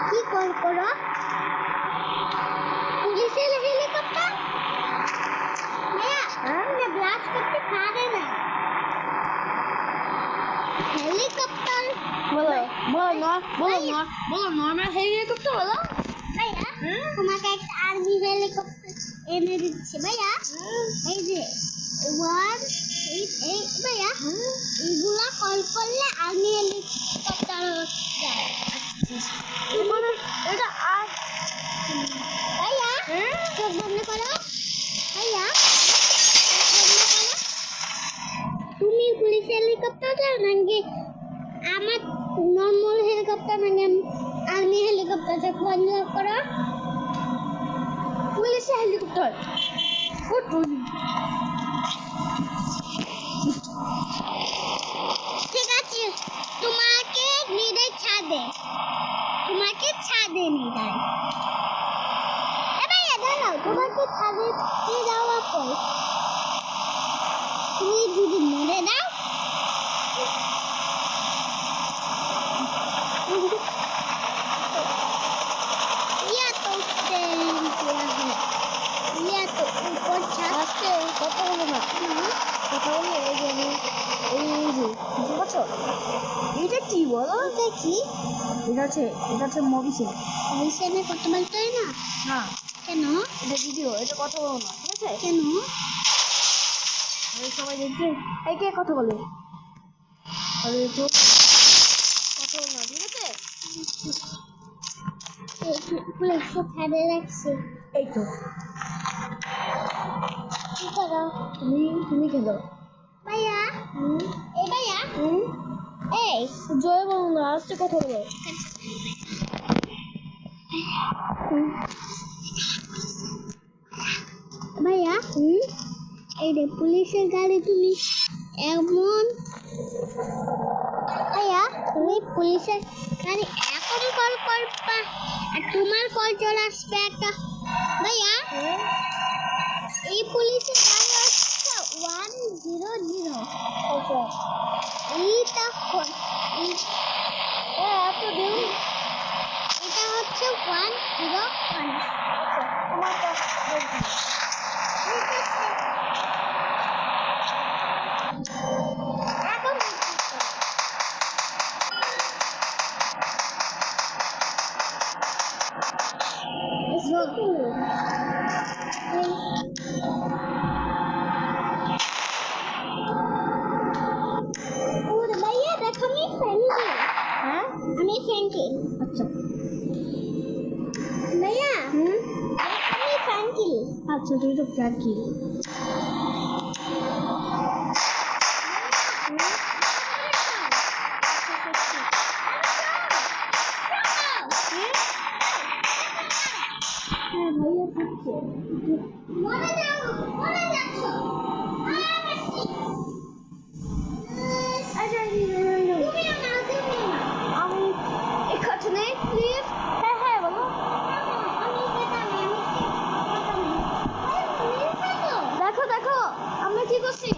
কি কল করো পুলিশের হেলিকপ্টার না ব্লাস্ট করতে পারে না হেলিকপ্টার বলো নর্মাল হেলিকপ্টার বলো ভাইয়া তোমাকে একটা আর্মি হেলিকপ্টার এনে দিচ্ছি ভাইয়া এই যে ভাইয়া এগুলা কল করলে আর্মি হেলিকপ্টার যায় এটা আর ভাইয়া চোখ বন্ধ করো ভাইয়া তুমি পুলিশ হেলিকপ্টার চাও নাকি আমার নর্মাল হেলিকপ্টার নাকি আর্মি হেলিকপ্টার চোখ বন্ধ করো পুলিশ হেলিকপ্টার ঠিক আছে তোমাকে নিয়ে ছাদে নিয়ে যায় ভাইয়া দাঁড়াও তোমাকে ছাদে নিয়ে যাওয়ার পর তুমি যদি মরে দাও তো উপর ছাদ কথা বলো না কথা বলি এই যে বুঝতে পারছো এটা কি বলো এটা কি এটা হচ্ছে মোবিসিন মিশনে কথা বলতে হয় না না কেন এটা ভিডিও এটা কথা বলো না ঠিক আছে কেন সবাই দেখবে এই কে কথা বলে আরে তো কথা বলো না ঠিক আছে পুলিশ ছাদে রাখছে এই তো কি করো তুমি খেলো ভাইয়া এই ভাইয়া এই জয় বলো না আস্তে কথা বলো ভাইয়া এই রে পুলিশের গাড়ি তুমি এমন ভাইয়া তুমি পুলিশের গাড়ি এখন কল করবা আর তোমার কল চলে আসবে একটা ভাইয়া এই পুলিশের গাড়ি হচ্ছে 100 আচ্ছা এইটা এত দিন এটা হচ্ছে 101 তোমার তো এখন ভাইয়া দেখো আমি ফ্রেন্ডলি হ্যাঁ আমি ফ্রেন্ডলি আচ্ছা ভাইয়া আমি ফ্রেন্ডলি আচ্ছা তুমি তো ফ্র্যাঙ্কি হ্যাঁ ভাইয়া থাকছে মরে যাচ্ছ আমি এখানে প্লিজ হ্যাঁ হ্যাঁ বলো দেখো আমরা কি করছি